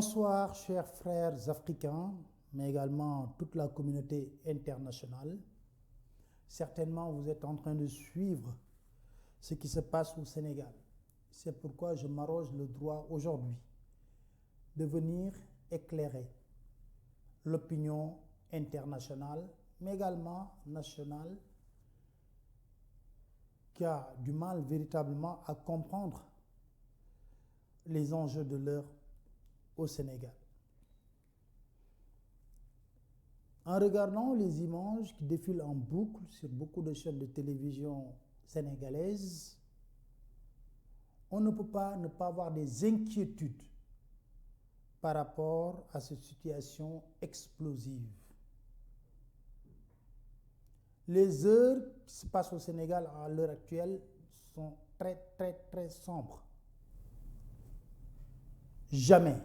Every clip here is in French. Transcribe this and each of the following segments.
Bonsoir, chers frères africains, mais également toute la communauté internationale. Certainement, vous êtes en train de suivre ce qui se passe au Sénégal. C'est pourquoi je m'arroge le droit aujourd'hui de venir éclairer l'opinion internationale, mais également nationale, qui a du mal véritablement à comprendre les enjeux de l'heure au Sénégal. En regardant les images qui défilent en boucle sur beaucoup de chaînes de télévision sénégalaises, on ne peut pas ne pas avoir des inquiétudes par rapport à cette situation explosive. Les heures qui se passent au Sénégal à l'heure actuelle sont très sombres. Jamais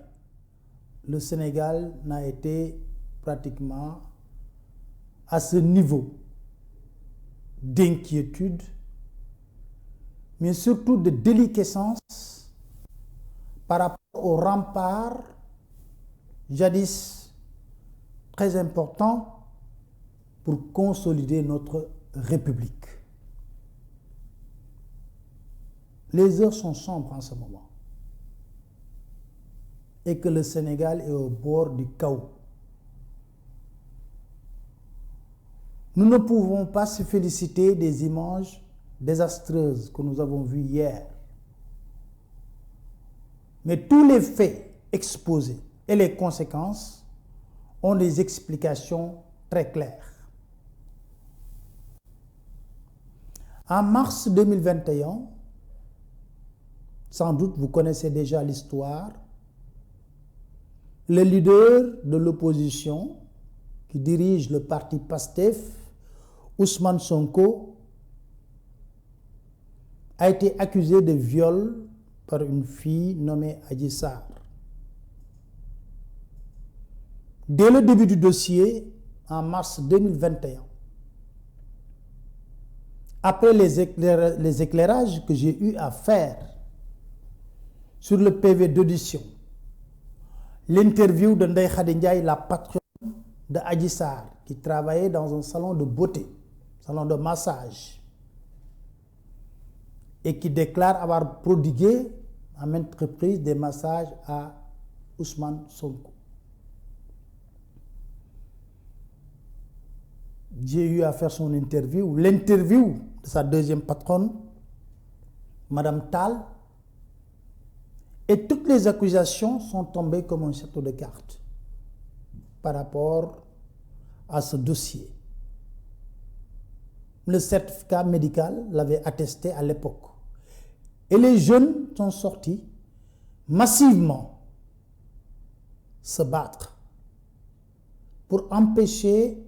le Sénégal n'a été pratiquement à ce niveau d'inquiétude, mais surtout de déliquescence par rapport au rempart jadis très important pour consolider notre République. Les heures sont sombres en ce moment et que le Sénégal est au bord du chaos. Nous ne pouvons pas se féliciter des images désastreuses que nous avons vues hier. Mais tous les faits exposés et les conséquences ont des explications très claires. En mars 2021, sans doute vous connaissez déjà l'histoire, le leader de l'opposition qui dirige le parti PASTEF, Ousmane Sonko, a été accusé de viol par une fille nommée Adji Sarr. Dès le début du dossier, en mars 2021, après les éclairages que j'ai eu à faire sur le PV d'audition, l'interview de Ndeye Khady Ndiaye, la patronne de Adji Sarr, qui travaillait dans un salon de beauté, salon de massage, et qui déclare avoir prodigué à maintes reprises des massages à Ousmane Sonko. J'ai eu à faire son interview, l'interview de sa deuxième patronne, Madame Tal, et toutes les accusations sont tombées comme un château de cartes par rapport à ce dossier. Le certificat médical l'avait attesté à l'époque. Et les jeunes sont sortis massivement se battre pour empêcher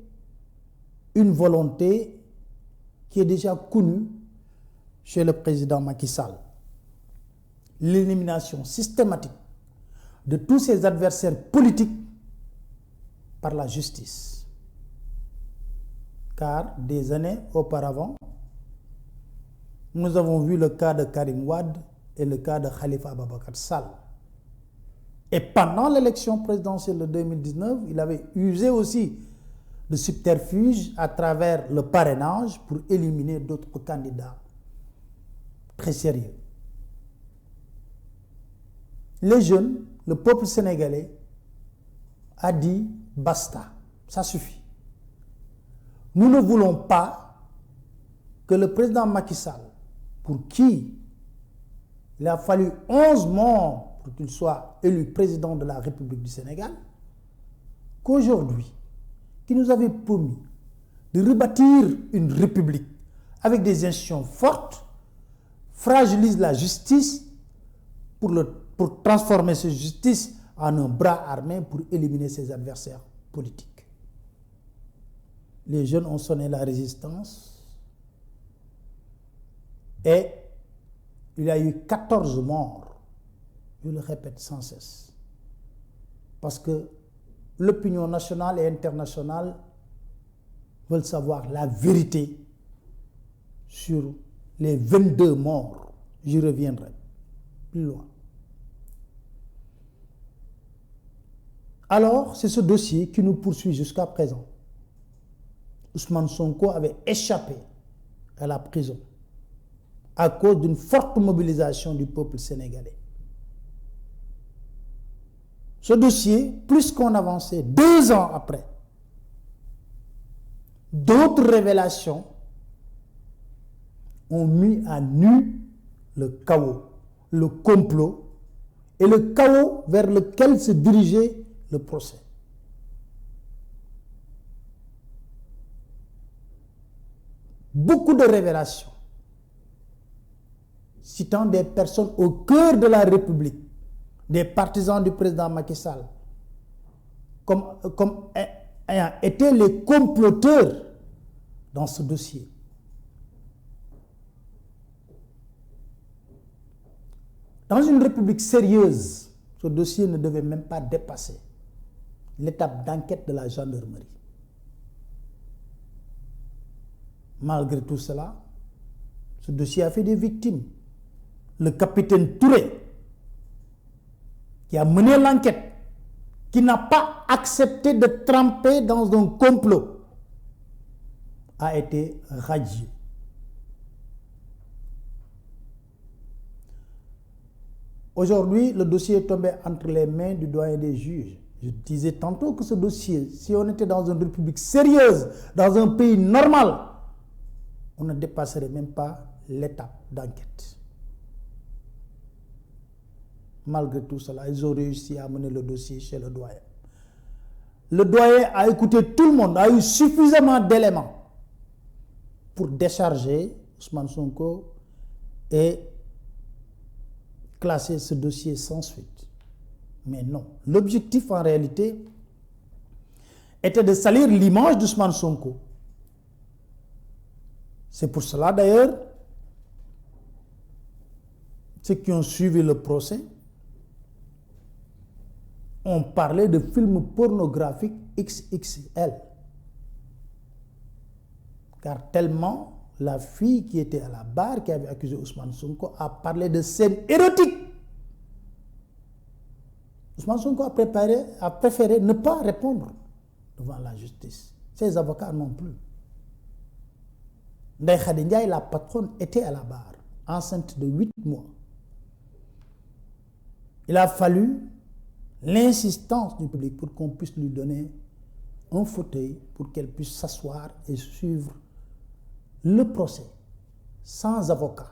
une volonté qui est déjà connue chez le président Macky Sall. L'élimination systématique de tous ses adversaires politiques par la justice. Car des années auparavant, nous avons vu le cas de Karim Wade et le cas de Khalifa Ababacar Sall. Et pendant l'élection présidentielle de 2019, il avait usé aussi de subterfuge à travers le parrainage pour éliminer d'autres candidats très sérieux. Les jeunes, le peuple sénégalais a dit basta, ça suffit. Nous ne voulons pas que le président Macky Sall, pour qui il a fallu 11 morts pour qu'il soit élu président de la République du Sénégal, qu'aujourd'hui, qui nous avait promis de rebâtir une république avec des institutions fortes, fragilise la justice pour transformer cette justice en un bras armé pour éliminer ses adversaires politiques. Les jeunes ont sonné la résistance et il y a eu 14 morts, je le répète sans cesse, parce que l'opinion nationale et internationale veulent savoir la vérité sur les 22 morts. J'y reviendrai plus loin. Alors, c'est ce dossier qui nous poursuit jusqu'à présent. Ousmane Sonko avait échappé à la prison à cause d'une forte mobilisation du peuple sénégalais. Ce dossier, plus qu'on avançait 2 ans après, d'autres révélations ont mis à nu le chaos, le complot et le chaos vers lequel se dirigeait le procès. Beaucoup de révélations citant des personnes au cœur de la République, des partisans du président Macky Sall, comme ayant été les comploteurs dans ce dossier. Dans une République sérieuse, ce dossier ne devait même pas dépasser l'étape d'enquête de la gendarmerie. Malgré tout cela, ce dossier a fait des victimes. Le capitaine Touré, qui a mené l'enquête, qui n'a pas accepté de tremper dans un complot, a été radié. Aujourd'hui, le dossier est tombé entre les mains du doyen des juges. Je disais tantôt que ce dossier, si on était dans une république sérieuse, dans un pays normal, on ne dépasserait même pas l'étape d'enquête. Malgré tout cela, ils ont réussi à mener le dossier chez le doyen. Le doyen a écouté tout le monde, a eu suffisamment d'éléments pour décharger Ousmane Sonko et classer ce dossier sans suite. Mais non, l'objectif en réalité était de salir l'image d'Ousmane Sonko. C'est pour cela d'ailleurs, ceux qui ont suivi le procès ont parlé de film pornographique XXL. Car tellement la fille qui était à la barre, qui avait accusé Ousmane Sonko, a parlé de scènes érotiques. Ousmane Sonko a préféré ne pas répondre devant la justice. Ses avocats non plus. Ndeye Khady Ndiaye, la patronne, était à la barre, enceinte de 8 mois. Il a fallu l'insistance du public pour qu'on puisse lui donner un fauteuil pour qu'elle puisse s'asseoir et suivre le procès sans avocat.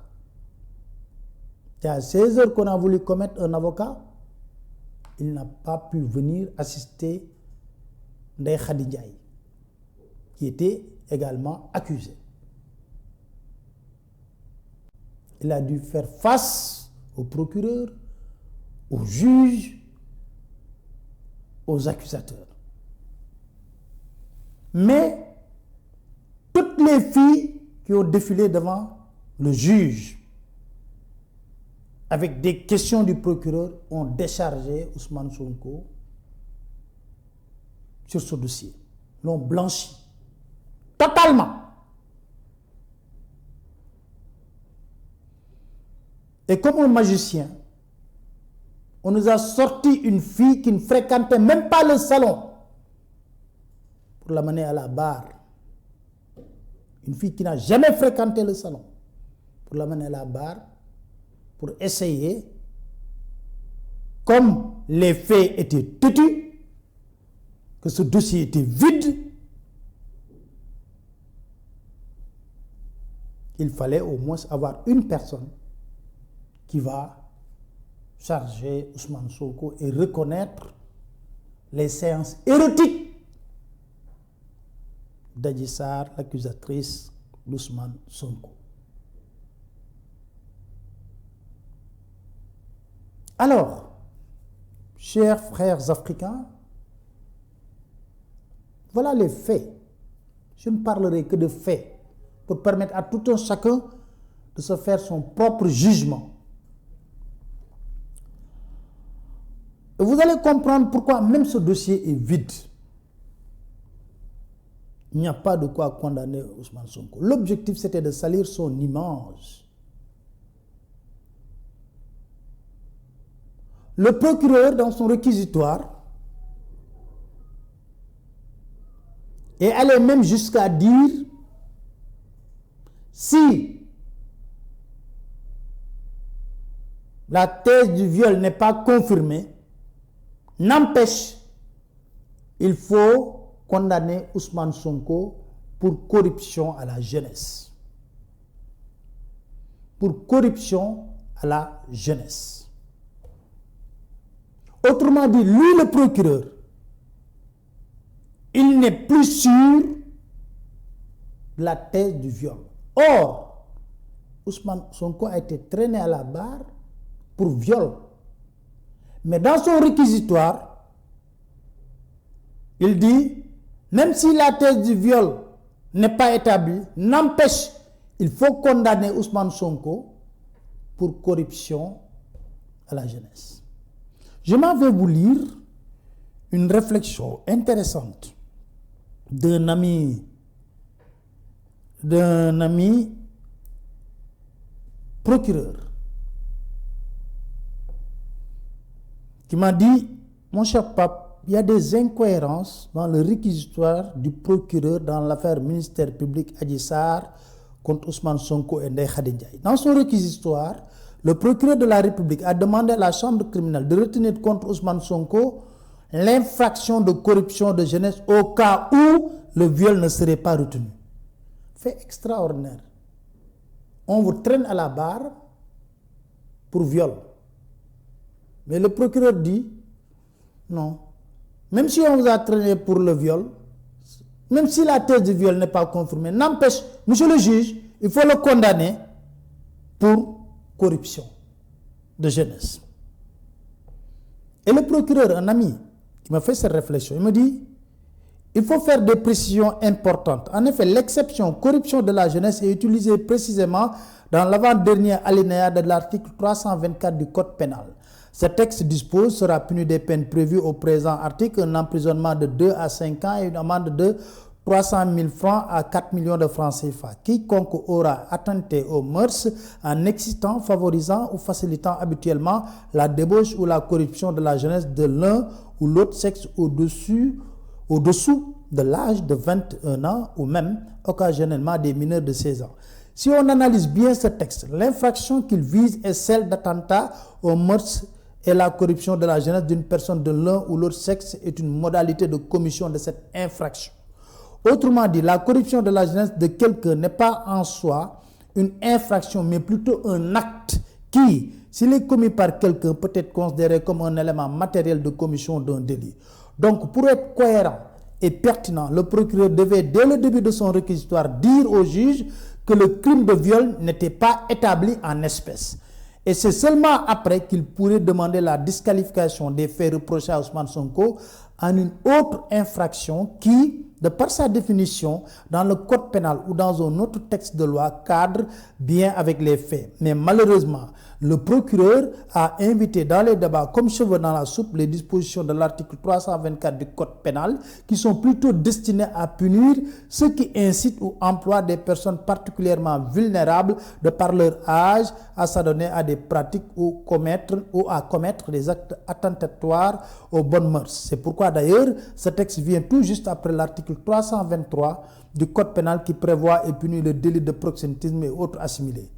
C'est à 16 heures qu'on a voulu commettre un avocat. Il n'a pas pu venir assister Ndeye Khady Ndiaye, qui était également accusé. Il a dû faire face au procureur, aux juges, aux accusateurs. Mais toutes les filles qui ont défilé devant le juge avec des questions du procureur ont déchargé Ousmane Sonko sur ce dossier, l'ont blanchi totalement. Et comme un magicien, on nous a sorti une fille qui ne fréquentait même pas le salon pour l'amener à la barre. Une fille qui n'a jamais fréquenté le salon pour l'amener à la barre, pour essayer, comme les faits étaient têtus, que ce dossier était vide, il fallait au moins avoir une personne qui va charger Ousmane Sonko et reconnaître les séances érotiques d'Adji Sarr, l'accusatrice, d'Ousmane Sonko. Alors, chers frères africains, voilà les faits. Je ne parlerai que de faits pour permettre à tout un chacun de se faire son propre jugement. Et vous allez comprendre pourquoi même ce dossier est vide. Il n'y a pas de quoi condamner Ousmane Sonko. L'objectif, c'était de salir son image. Le procureur, dans son réquisitoire, est allé même jusqu'à dire si la thèse du viol n'est pas confirmée, n'empêche, il faut condamner Ousmane Sonko pour corruption à la jeunesse. Pour corruption à la jeunesse. Autrement dit, lui, le procureur, il n'est plus sûr de la thèse du viol. Or, Ousmane Sonko a été traîné à la barre pour viol. Mais dans son réquisitoire, il dit, même si la thèse du viol n'est pas établie, n'empêche, il faut condamner Ousmane Sonko pour corruption à la jeunesse. Je m'en vais vous lire une réflexion intéressante d'un ami procureur qui m'a dit, mon cher pape, il y a des incohérences dans le réquisitoire du procureur dans l'affaire ministère public Adji Sarr contre Ousmane Sonko et Ndeye Khady Ndiaye. Dans son réquisitoire, le procureur de la République a demandé à la chambre criminelle de retenir contre Ousmane Sonko l'infraction de corruption de jeunesse au cas où le viol ne serait pas retenu. Fait extraordinaire. On vous traîne à la barre pour viol. Mais le procureur dit, non, même si on vous a traîné pour le viol, même si la thèse du viol n'est pas confirmée, n'empêche, monsieur le juge, il faut le condamner pour corruption de jeunesse. Et le procureur, un ami, qui m'a fait cette réflexion, il me dit, il faut faire des précisions importantes. En effet, l'exception corruption de la jeunesse est utilisée précisément dans l'avant-dernier alinéa de l'article 324 du Code pénal. Ce texte dispose sera puni des peines prévues au présent article, un emprisonnement de 2 à 5 ans et une amende de 300 000 francs à 4 millions de francs CFA. Quiconque aura attenté aux mœurs en excitant, favorisant ou facilitant habituellement la débauche ou la corruption de la jeunesse de l'un ou l'autre sexe au-dessous de l'âge de 21 ans ou même occasionnellement des mineurs de 16 ans. Si on analyse bien ce texte, l'infraction qu'il vise est celle d'attentat aux mœurs et la corruption de la jeunesse d'une personne de l'un ou l'autre sexe est une modalité de commission de cette infraction. Autrement dit, la corruption de la jeunesse de quelqu'un n'est pas en soi une infraction, mais plutôt un acte qui, s'il est commis par quelqu'un, peut être considéré comme un élément matériel de commission d'un délit. Donc, pour être cohérent et pertinent, le procureur devait, dès le début de son réquisitoire, dire au juge que le crime de viol n'était pas établi en espèces. Et c'est seulement après qu'il pourrait demander la disqualification des faits reprochés à Ousmane Sonko en une autre infraction qui, de par sa définition, dans le code pénal ou dans un autre texte de loi, cadre bien avec les faits. Mais malheureusement, le procureur a invité dans les débats comme cheveux dans la soupe les dispositions de l'article 324 du code pénal qui sont plutôt destinées à punir ceux qui incitent ou emploient des personnes particulièrement vulnérables de par leur âge à s'adonner à des pratiques ou à commettre des actes attentatoires aux bonnes mœurs. C'est pourquoi d'ailleurs ce texte vient tout juste après l'article 323 du code pénal qui prévoit et punit le délit de proxénétisme et autres assimilés.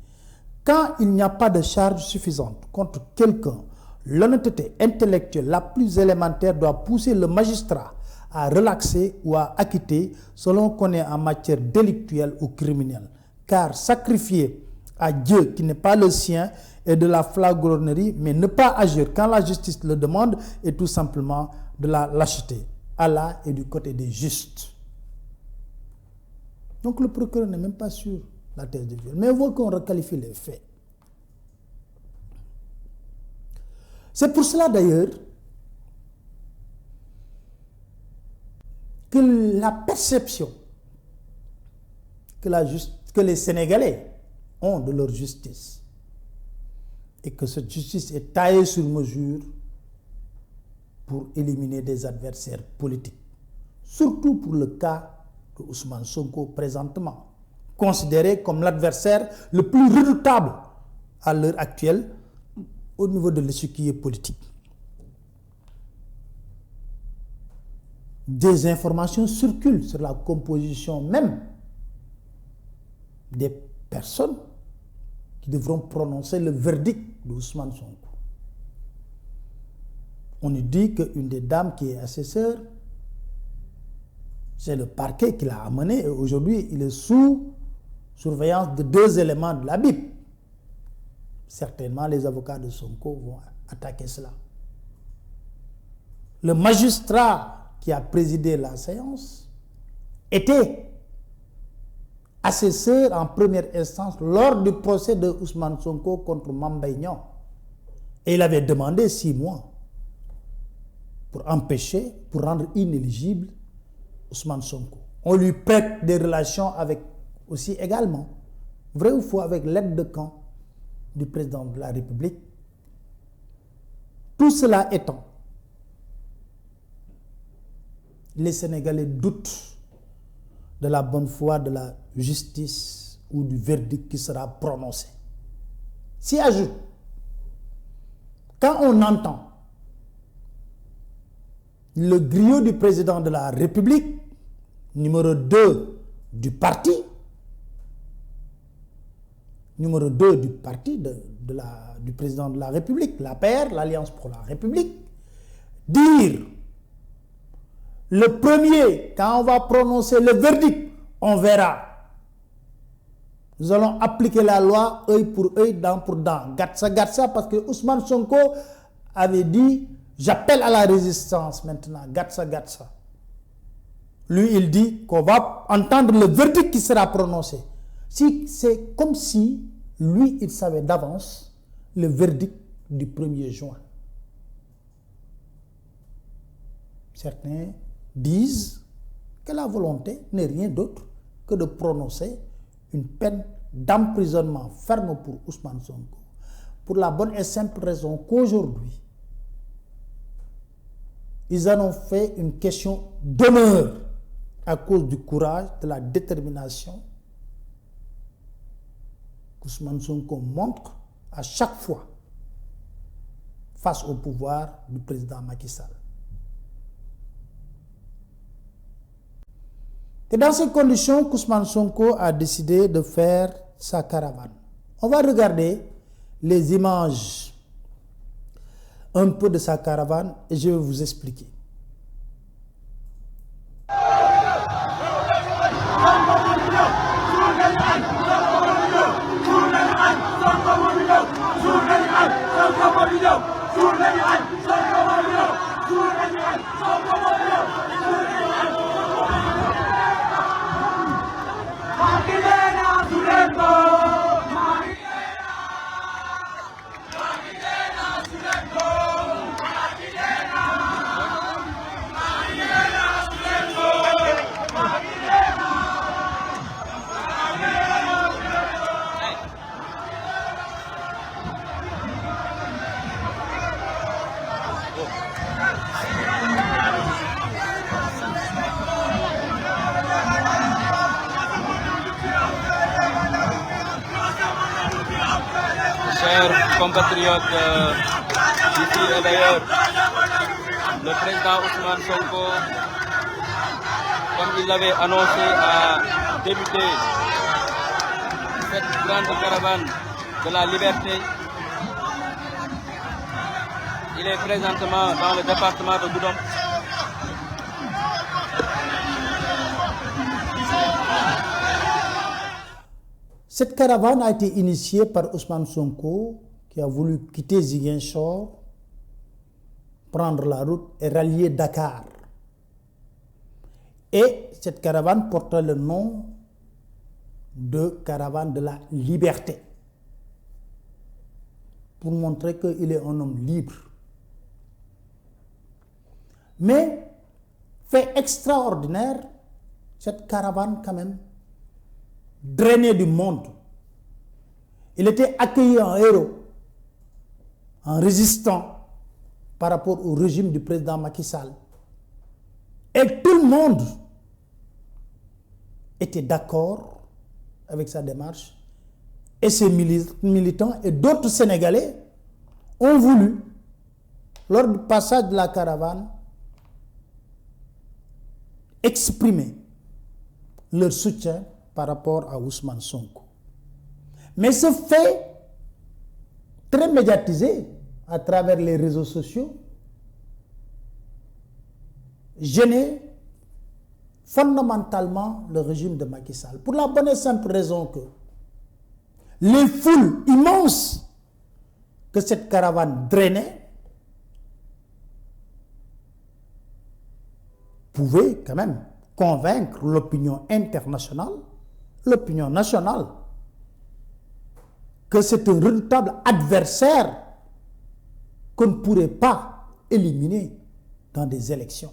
Quand il n'y a pas de charge suffisante contre quelqu'un, l'honnêteté intellectuelle la plus élémentaire doit pousser le magistrat à relaxer ou à acquitter selon qu'on est en matière délictuelle ou criminelle. Car sacrifier à Dieu qui n'est pas le sien est de la flagornerie, mais ne pas agir quand la justice le demande est tout simplement de la lâcheté. Allah est du côté des justes. Donc le procureur n'est même pas sur la thèse de viol. Mais il faut qu'on requalifie les faits. C'est pour cela d'ailleurs que la perception que les Sénégalais ont de leur justice et que cette justice est taillée sur mesure pour éliminer des adversaires politiques, surtout pour le cas de Ousmane Sonko présentement, considéré comme l'adversaire le plus redoutable à l'heure actuelle au niveau de l'échiquier politique. Des informations circulent sur la composition même des personnes qui devront prononcer le verdict d'Ousmane Sonko. On nous dit qu'une des dames qui est assesseure, c'est le parquet qui l'a amené et aujourd'hui il est sous surveillance de 2 éléments de la Bible. Certainement les avocats de Sonko vont attaquer cela. Le magistrat qui a présidé la séance était assesseur en première instance lors du procès de Ousmane Sonko contre Mame Mbaye Niang. Et il avait demandé 6 mois pour rendre inéligible Ousmane Sonko. On lui prête des relations avec aussi également, vrai ou faux, avec l'aide de camp du président de la République. Tout cela étant, les Sénégalais doutent de la bonne foi de la justice ou du verdict qui sera prononcé. S'y ajoute, quand on entend le griot du président de la République, numéro 2 du parti, numéro 2 du parti du président de la République, l'APR, l'Alliance pour la République, dire le premier, quand on va prononcer le verdict, on verra. Nous allons appliquer la loi œil pour œil, dent pour dent, gatsa, parce que Ousmane Sonko avait dit j'appelle à la résistance maintenant, gatsa. Lui, il dit qu'on va entendre le verdict qui sera prononcé. C'est comme si lui, il savait d'avance le verdict du 1er juin. Certains disent que la volonté n'est rien d'autre que de prononcer une peine d'emprisonnement ferme pour Ousmane Sonko, pour la bonne et simple raison qu'aujourd'hui, ils en ont fait une question d'honneur à cause du courage, de la détermination qu'Ousmane Sonko montre à chaque fois face au pouvoir du président Macky Sall. Et dans ces conditions qu'Ousmane Sonko a décidé de faire sa caravane. On va regarder les images un peu de sa caravane et je vais vous expliquer. Chers compatriotes d'ici et d'ailleurs, le président Ousmane Sonko, comme il l'avait annoncé, a débuté cette grande caravane de la liberté. Il est présentement dans le département de Goudomp. Cette caravane a été initiée par Ousmane Sonko qui a voulu quitter Ziguinchor, prendre la route et rallier Dakar. Et cette caravane portait le nom de caravane de la liberté pour montrer qu'il est un homme libre. Mais, fait extraordinaire, cette caravane quand même, drainée du monde. Il était accueilli en héros, en résistant par rapport au régime du président Macky Sall. Et tout le monde était d'accord avec sa démarche. Et ces militants et d'autres Sénégalais ont voulu, lors du passage de la caravane, exprimer leur soutien par rapport à Ousmane Sonko. Mais ce fait très médiatisé à travers les réseaux sociaux gênait fondamentalement le régime de Macky Sall. Pour la bonne et simple raison que les foules immenses que cette caravane drainait pouvaient quand même convaincre l'opinion internationale, l'opinion nationale, que c'est un redoutable adversaire qu'on ne pourrait pas éliminer dans des élections.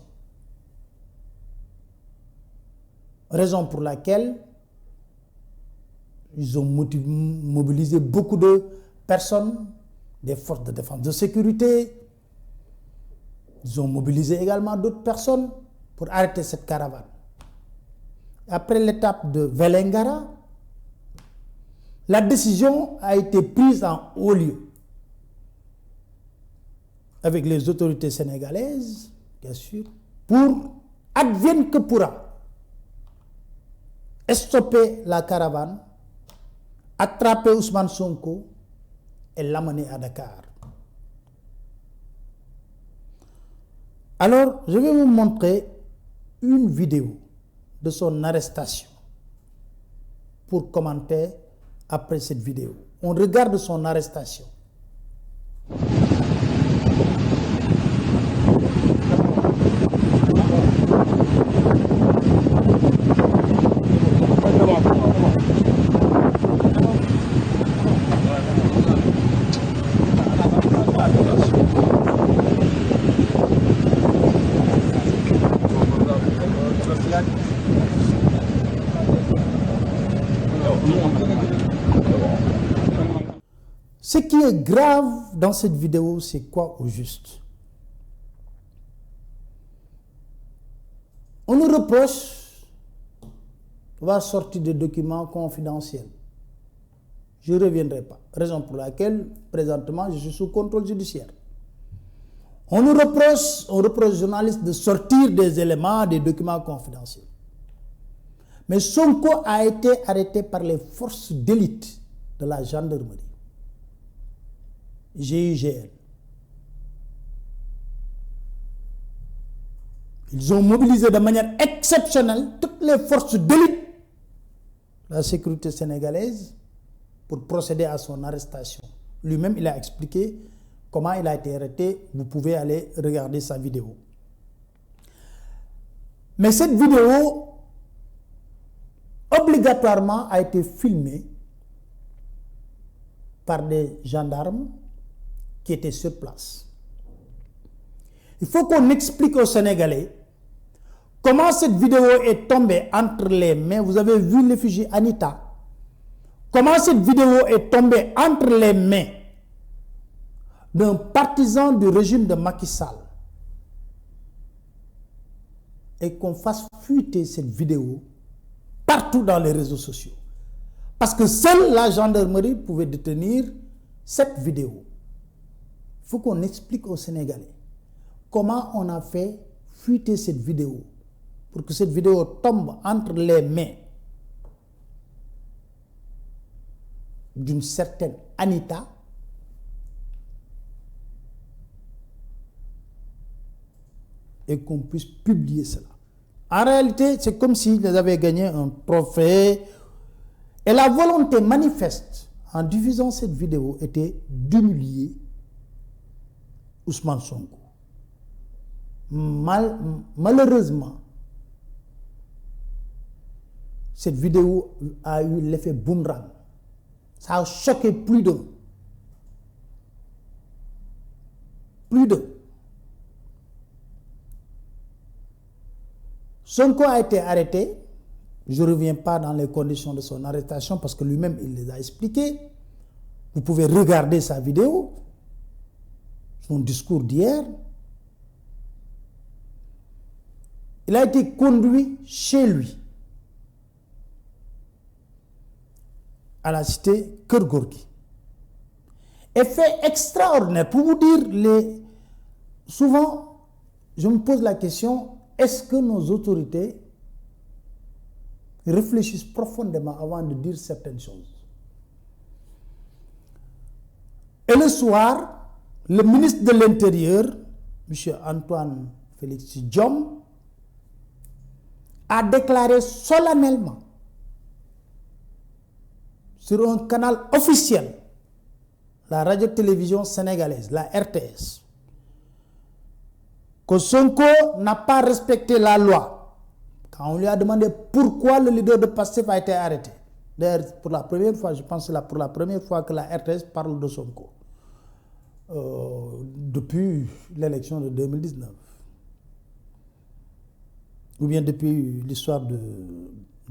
Raison pour laquelle ils ont mobilisé beaucoup de personnes, des forces de défense de sécurité. Ils ont mobilisé également d'autres personnes pour arrêter cette caravane. Après l'étape de Vélingara, la décision a été prise en haut lieu avec les autorités sénégalaises, bien sûr, pour advienne que pourra stopper la caravane, attraper Ousmane Sonko et l'amener à Dakar. Alors, je vais vous montrer une vidéo de son arrestation pour commenter après cette vidéo. On regarde son arrestation. Ce qui est grave dans cette vidéo, c'est quoi au juste? On nous reproche d'avoir sorti des documents confidentiels. Je ne reviendrai pas. Raison pour laquelle, présentement, je suis sous contrôle judiciaire. On reproche aux journalistes de sortir des éléments, des documents confidentiels. Mais Sonko a été arrêté par les forces d'élite de la gendarmerie. GIGN. Ils ont mobilisé de manière exceptionnelle toutes les forces d'élite de la sécurité sénégalaise pour procéder à son arrestation. Lui-même, il a expliqué comment il a été arrêté. Vous pouvez aller regarder sa vidéo. Mais cette vidéo, obligatoirement, a été filmée par des gendarmes qui étaient sur place. Il faut qu'on explique aux Sénégalais comment cette vidéo est tombée entre les mains. Vous avez vu l'effigie Anita. Comment cette vidéo est tombée entre les mains d'un partisan du régime de Macky Sall et qu'on fasse fuiter cette vidéo partout dans les réseaux sociaux. Parce que seule la gendarmerie pouvait détenir cette vidéo. Il faut qu'on explique aux Sénégalais comment on a fait fuiter cette vidéo pour que cette vidéo tombe entre les mains d'une certaine Anita et qu'on puisse publier cela. En réalité, c'est comme s'ils avaient gagné un trophée et la volonté manifeste en diffusant cette vidéo était d'humilier Ousmane Sonko. Malheureusement, cette vidéo a eu l'effet boomerang. Ça a choqué plus d'un. Plus d'un. Sonko a été arrêté. Je ne reviens pas dans les conditions de son arrestation parce que lui-même, il les a expliquées. Vous pouvez regarder sa vidéo, son discours d'hier. Il a été conduit chez lui, à la cité Keur Gorgui. Et fait extraordinaire. Pour vous dire, souvent, je me pose la question, est-ce que nos autorités réfléchissent profondément avant de dire certaines choses? Et le soir, le ministre de l'Intérieur, M. Antoine Félix Diome, a déclaré solennellement sur un canal officiel, la radio-télévision sénégalaise, la RTS, que Sonko n'a pas respecté la loi. Quand on lui a demandé pourquoi le leader de PASTEF a été arrêté. D'ailleurs, pour la première fois, je pense que c'est pour la première fois que la RTS parle de Sonko. Depuis l'élection de 2019. Ou bien depuis l'histoire de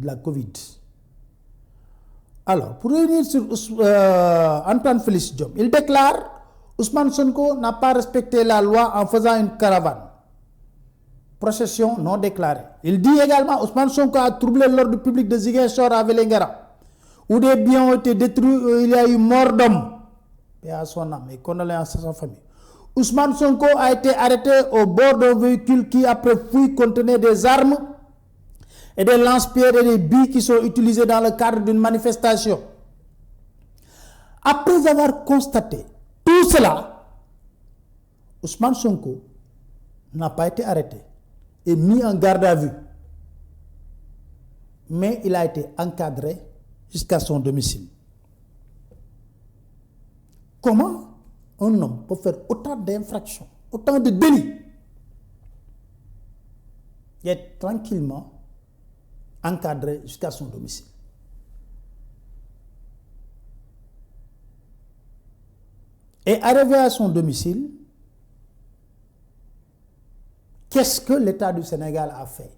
la Covid. Alors, pour revenir sur Antoine Félix Diome, il déclare Ousmane Sonko n'a pas respecté la loi en faisant une caravane. Procession non déclarée. Il dit également Ousmane Sonko a troublé l'ordre public de Ziguinchor à Vélingara, où des biens ont été détruits, où il y a eu mort d'homme. Et à son âme et condoléances à sa famille. Ousmane Sonko a été arrêté au bord d'un véhicule qui, après fouille, contenait des armes et des lance-pierres et des billes qui sont utilisés dans le cadre d'une manifestation. Après avoir constaté tout cela, Ousmane Sonko n'a pas été arrêté et mis en garde à vue. Mais il a été encadré jusqu'à son domicile. Comment un homme peut faire autant d'infractions, autant de délits, et être tranquillement encadré jusqu'à son domicile? Et arrivé à son domicile, qu'est-ce que l'État du Sénégal a fait?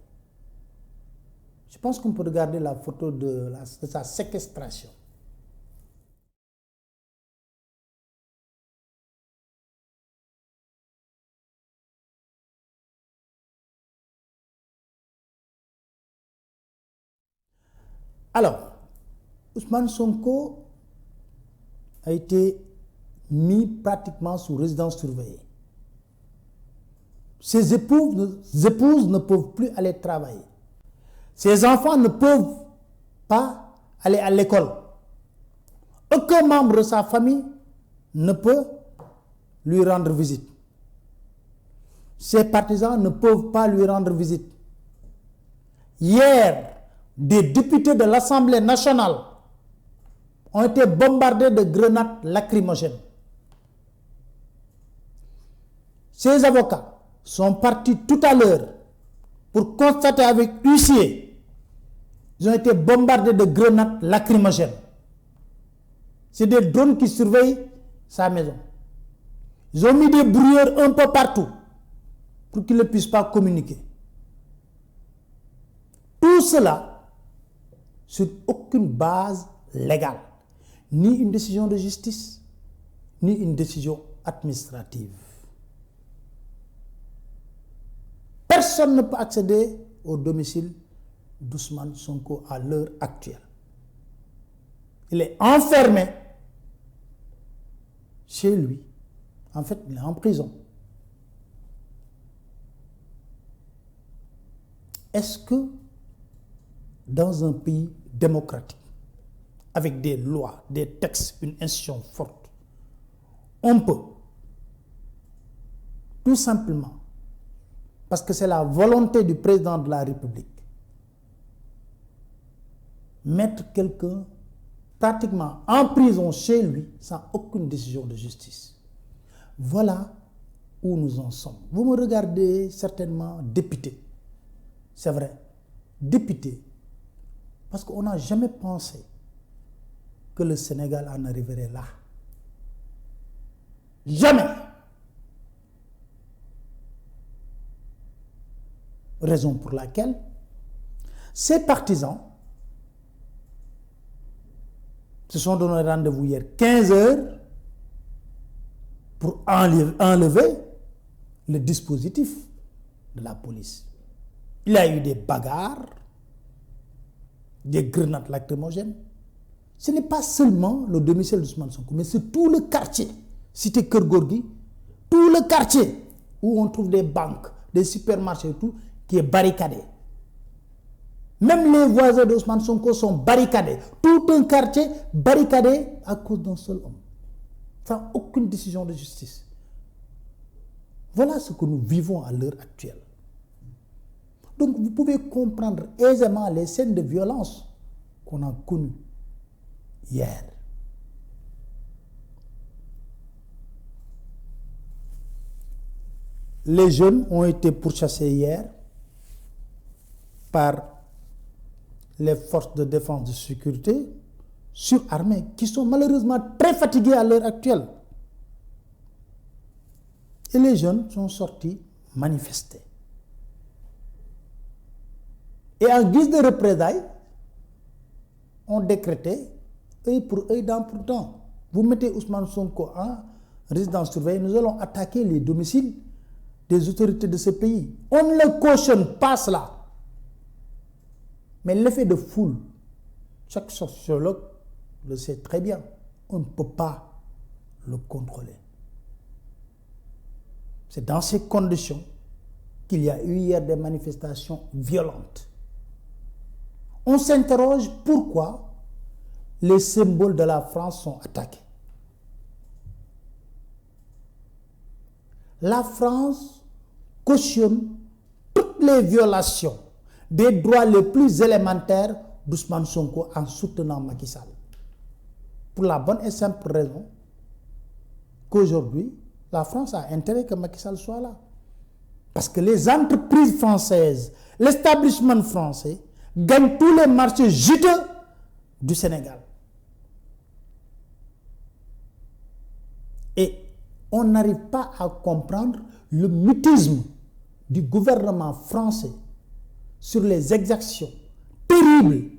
Je pense qu'on peut regarder la photo de sa séquestration. Alors, Ousmane Sonko a été mis pratiquement sous résidence surveillée. Ses épouses ne peuvent plus aller travailler. Ses enfants ne peuvent pas aller à l'école. Aucun membre de sa famille ne peut lui rendre visite. Ses partisans ne peuvent pas lui rendre visite. Hier, des députés de l'Assemblée nationale ont été bombardés de grenades lacrymogènes. Ces avocats sont partis tout à l'heure pour constater avec huissier. Ils ont été bombardés de grenades lacrymogènes. C'est des drones qui surveillent sa maison. Ils ont mis des brouilleurs un peu partout pour qu'ils ne puissent pas communiquer. Tout cela sur aucune base légale, ni une décision de justice, ni une décision administrative. Personne ne peut accéder au domicile d'Ousmane Sonko à l'heure actuelle. Il est enfermé chez lui. En fait, il est en prison. Est-ce que dans un pays démocratique, avec des lois, des textes, une institution forte, on peut tout simplement, parce que c'est la volonté du président de la République, mettre quelqu'un pratiquement en prison chez lui sans aucune décision de justice? Voilà où nous en sommes. Vous me regardez certainement député. C'est vrai, député. Parce qu'on n'a jamais pensé que le Sénégal en arriverait là. Jamais. Raison pour laquelle ces partisans se sont donné rendez-vous hier 15 heures pour enlever le dispositif de la police. Il y a eu des bagarres, des grenades lacrymogènes. Ce n'est pas seulement le domicile d'Ousmane Sonko, mais c'est tout le quartier, cité Keur Gorgui, tout le quartier où on trouve des banques, des supermarchés et tout, qui est barricadé. Même les voisins d'Ousmane Sonko sont barricadés. Tout un quartier barricadé à cause d'un seul homme. Sans aucune décision de justice. Voilà ce que nous vivons à l'heure actuelle. Donc vous pouvez comprendre aisément les scènes de violence qu'on a connues hier. Les jeunes ont été pourchassés hier par les forces de défense et de sécurité surarmées qui sont malheureusement très fatiguées à l'heure actuelle. Et les jeunes sont sortis manifester. Et en guise de représailles, on décrétait œil pour œil, dent pour dent. Vous mettez Ousmane Sonko en résidence surveillée, nous allons attaquer les domiciles des autorités de ce pays. On ne le cautionne pas cela. Mais l'effet de foule, chaque sociologue le sait très bien, on ne peut pas le contrôler. C'est dans ces conditions qu'il y a eu hier des manifestations violentes. On s'interroge pourquoi les symboles de la France sont attaqués. La France cautionne toutes les violations des droits les plus élémentaires d'Ousmane Sonko en soutenant Macky Sall. Pour la bonne et simple raison qu'aujourd'hui, la France a intérêt que Macky Sall soit là. Parce que les entreprises françaises, l'établissement français, gagnent tous les marchés juteux du Sénégal. Et on n'arrive pas à comprendre le mutisme du gouvernement français sur les exactions terribles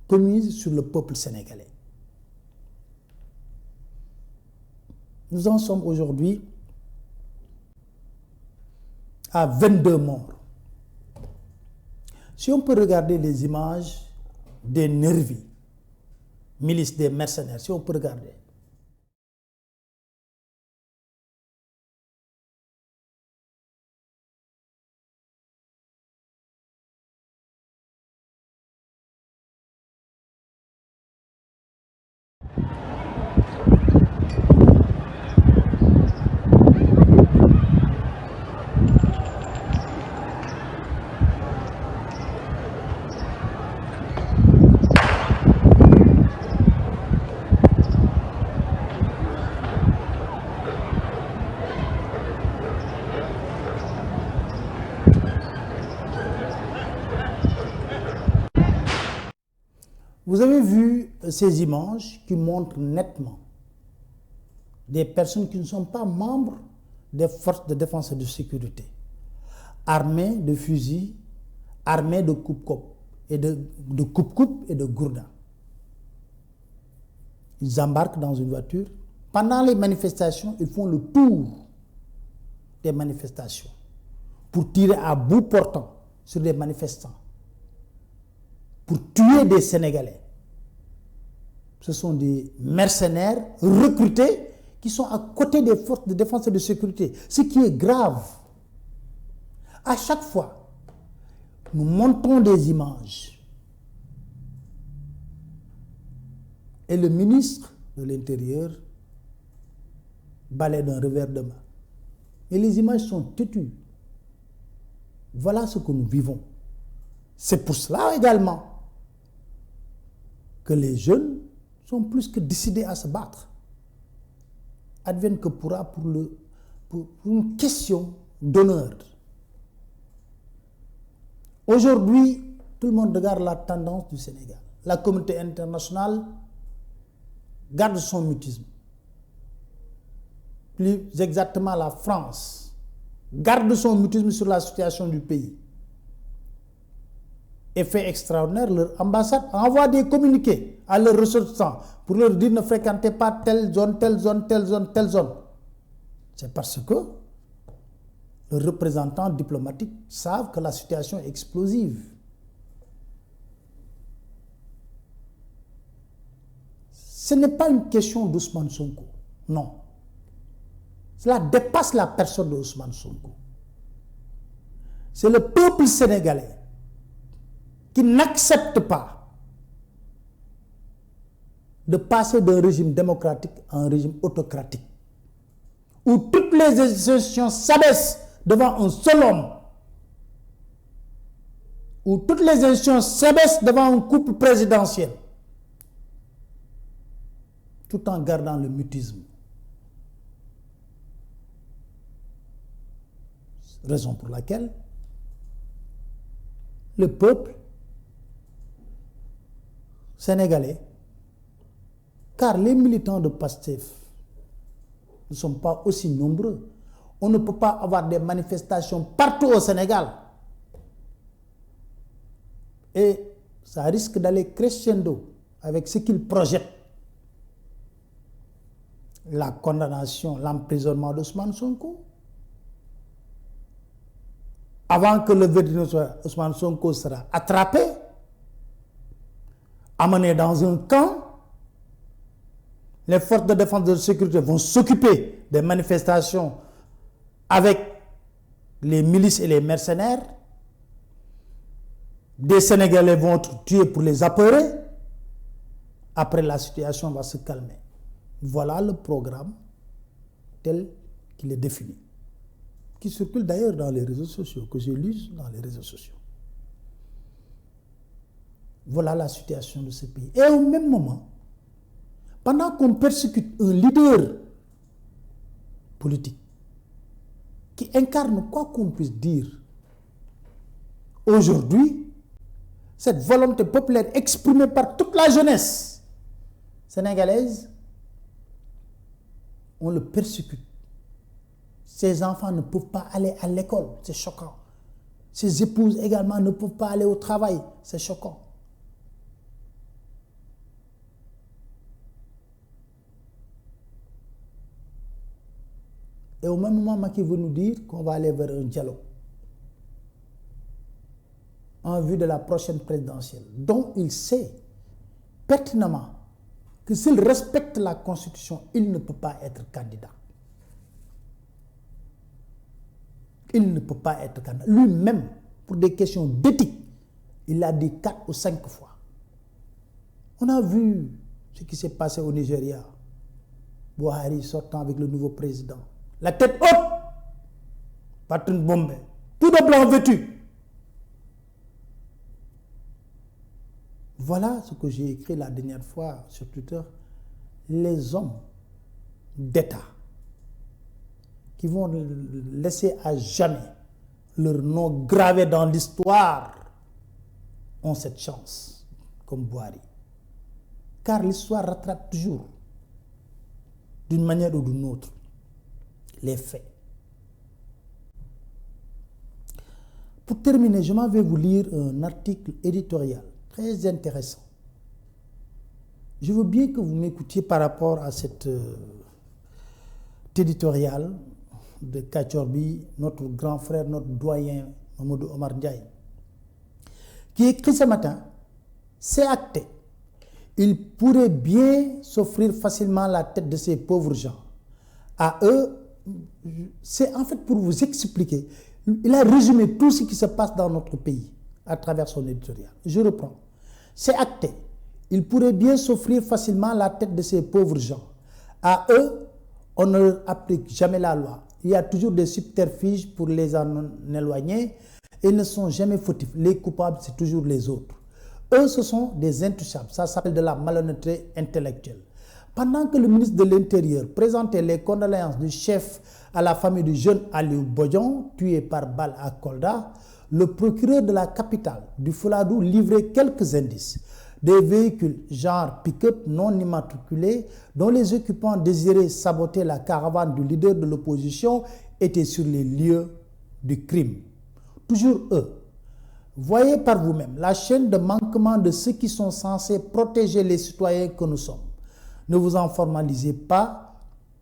commises sur le peuple sénégalais. Nous en sommes aujourd'hui à 22 morts. Si on peut regarder les images des nervis, milices des mercenaires, si on peut regarder. Vous avez vu ces images qui montrent nettement des personnes qui ne sont pas membres des forces de défense et de sécurité, armées de fusils, armées de coupe-coupe et de coupe-coupe et de gourdins. Ils embarquent dans une voiture. Pendant les manifestations, ils font le tour des manifestations pour tirer à bout portant sur des manifestants, pour tuer des Sénégalais. Ce sont des mercenaires recrutés qui sont à côté des forces de défense et de sécurité. Ce qui est grave. À chaque fois, nous montrons des images. Et le ministre de l'Intérieur balaie d'un revers de main. Et les images sont têtues. Voilà ce que nous vivons. C'est pour cela également que les jeunes sont plus que décidés à se battre. Advienne que pourra pour une question d'honneur. Aujourd'hui, tout le monde regarde la tendance du Sénégal. La communauté internationale garde son mutisme. Plus exactement, la France garde son mutisme sur la situation du pays. Effet extraordinaire, leur ambassade envoie des communiqués à leurs ressortissants pour leur dire ne fréquentez pas telle zone, telle zone, telle zone, telle zone. C'est parce que les représentants diplomatiques savent que la situation est explosive. Ce n'est pas une question d'Ousmane Sonko, non. Cela dépasse la personne d'Ousmane Sonko. C'est le peuple sénégalais qui n'accepte pas de passer d'un régime démocratique à un régime autocratique, où toutes les institutions s'abaissent devant un seul homme, où toutes les institutions s'abaissent devant un couple présidentiel, tout en gardant le mutisme. Raison pour laquelle le peuple sénégalais, car les militants de PASTEF ne sont pas aussi nombreux. On ne peut pas avoir des manifestations partout au Sénégal. Et ça risque d'aller crescendo avec ce qu'ils projettent. La condamnation, l'emprisonnement d'Ousmane Sonko. Avant que le verdict soit, Ousmane Sonko sera attrapé, amené dans un camp. Les forces de défense et de sécurité vont s'occuper des manifestations avec les milices et les mercenaires. Des Sénégalais vont être tués pour les apeurer. Après, la situation va se calmer. Voilà le programme tel qu'il est défini, qui circule d'ailleurs dans les réseaux sociaux, que je lis dans les réseaux sociaux. Voilà la situation de ce pays. Et au même moment, pendant qu'on persécute un leader politique qui incarne quoi qu'on puisse dire, aujourd'hui, cette volonté populaire exprimée par toute la jeunesse sénégalaise, on le persécute. Ces enfants ne peuvent pas aller à l'école, c'est choquant. Ces épouses également ne peuvent pas aller au travail, c'est choquant. Et au même moment, Macky veut nous dire qu'on va aller vers un dialogue en vue de la prochaine présidentielle, dont il sait pertinemment que s'il respecte la Constitution, il ne peut pas être candidat. Il ne peut pas être candidat. Lui-même, pour des questions d'éthique, il l'a dit 4 ou 5 fois. On a vu ce qui s'est passé au Nigeria. Buhari sortant avec le nouveau président. La tête haute, Patrick Bombe, tout de blanc vêtu. Voilà ce que j'ai écrit la dernière fois sur Twitter. Les hommes d'État qui vont laisser à jamais leur nom gravé dans l'histoire ont cette chance, comme Buhari. Car l'histoire rattrape toujours, d'une manière ou d'une autre, les faits. Pour terminer, je m'en vais vous lire un article éditorial très intéressant. Je veux bien que vous m'écoutiez par rapport à cet éditorial de Kachorbi, notre grand frère, notre doyen, Mamadou Omar Ndiaye, qui écrit ce matin: c'est acté. Il pourrait bien s'offrir facilement la tête de ces pauvres gens. À eux, c'est en fait pour vous expliquer. Il a résumé tout ce qui se passe dans notre pays à travers son éditorial. Je reprends. C'est acté. Il pourrait bien s'offrir facilement la tête de ces pauvres gens. À eux, on ne leur applique jamais la loi. Il y a toujours des subterfuges pour les en éloigner. Ils ne sont jamais fautifs. Les coupables, c'est toujours les autres. Eux, ce sont des intouchables. Ça s'appelle de la malhonnêteté intellectuelle. Pendant que le ministre de l'Intérieur présentait les condoléances du chef à la famille du jeune Aliou Bodian, tué par balle à Kolda, le procureur de la capitale du Fouladou livrait quelques indices. Des véhicules genre pick-up non immatriculés dont les occupants désiraient saboter la caravane du leader de l'opposition étaient sur les lieux du crime. Toujours eux. Voyez par vous-même la chaîne de manquement de ceux qui sont censés protéger les citoyens que nous sommes. Ne vous en formalisez pas.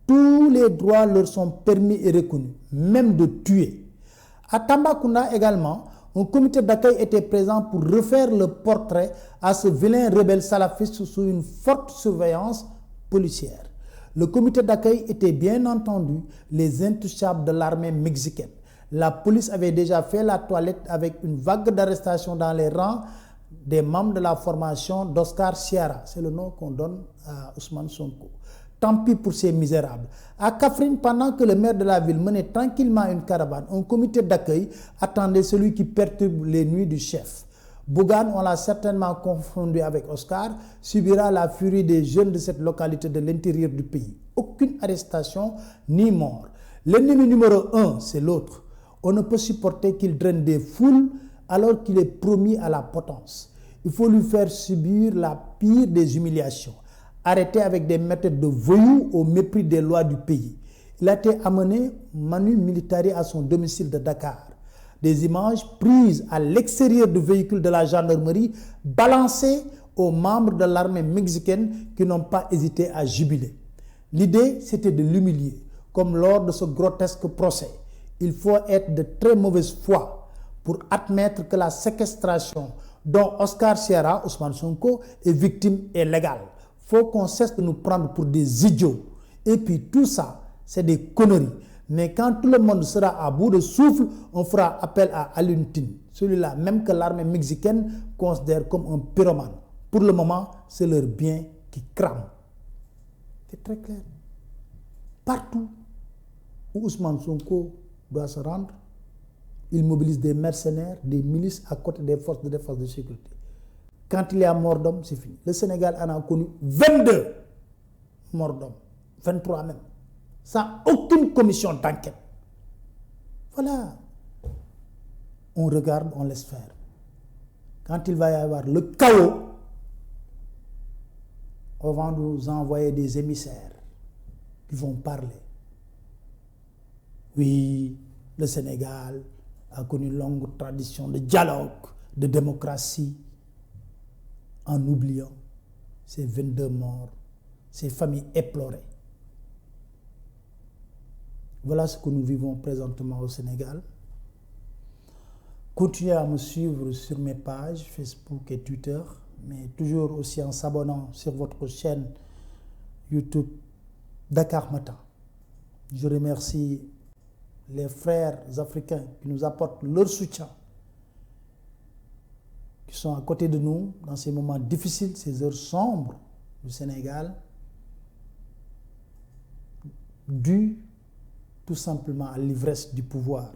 Tous les droits leur sont permis et reconnus, même de tuer. À Tambacounda également, un comité d'accueil était présent pour refaire le portrait à ce vilain rebelle salafiste sous une forte surveillance policière. Le comité d'accueil était bien entendu les intouchables de l'armée mexicaine. La police avait déjà fait la toilette avec une vague d'arrestations dans les rangs des membres de la formation d'Oscar Sierra. C'est le nom qu'on donne à Ousmane Sonko. Tant pis pour ces misérables. À Kaffrine, pendant que le maire de la ville menait tranquillement une caravane, un comité d'accueil attendait celui qui perturbe les nuits du chef. Bougane, on l'a certainement confondu avec Oscar, subira la furie des jeunes de cette localité de l'intérieur du pays. Aucune arrestation ni mort. L'ennemi numéro 1, c'est l'autre. On ne peut supporter qu'il draine des foules alors qu'il est promis à la potence. Il faut lui faire subir la pire des humiliations. Arrêté avec des méthodes de voyous au mépris des lois du pays. Il a été amené manu militari à son domicile de Dakar. Des images prises à l'extérieur du véhicule de la gendarmerie, balancées aux membres de l'armée mexicaine qui n'ont pas hésité à jubiler. L'idée, c'était de l'humilier, comme lors de ce grotesque procès. Il faut être de très mauvaise foi pour admettre que la séquestration dont Oscar Sierra, Ousmane Sonko, est victime est légale. Il faut qu'on cesse de nous prendre pour des idiots. Et puis tout ça, c'est des conneries. Mais quand tout le monde sera à bout de souffle, on fera appel à Alioune Tine, celui-là même que l'armée mexicaine considère comme un pyromane. Pour le moment, c'est leur bien qui crame. C'est très clair. Partout où Ousmane Sonko doit se rendre, il mobilise des mercenaires, des milices à côté des forces de défense de sécurité. Quand il y a mort d'homme, c'est fini. Le Sénégal en a connu 22 morts d'homme, 23 même, sans aucune commission d'enquête. Voilà. On regarde, on laisse faire. Quand il va y avoir le chaos, on va nous envoyer des émissaires qui vont parler. Oui, le Sénégal a connu une longue tradition de dialogue, de démocratie, en oubliant ces 22 morts, ces familles éplorées. Voilà ce que nous vivons présentement au Sénégal. Continuez à me suivre sur mes pages Facebook et Twitter, mais toujours aussi en s'abonnant sur votre chaîne YouTube Dakar Matin. Je remercie les frères africains qui nous apportent leur soutien, qui sont à côté de nous dans ces moments difficiles, ces heures sombres du Sénégal, dues tout simplement à l'ivresse du pouvoir.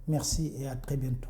Merci et à très bientôt.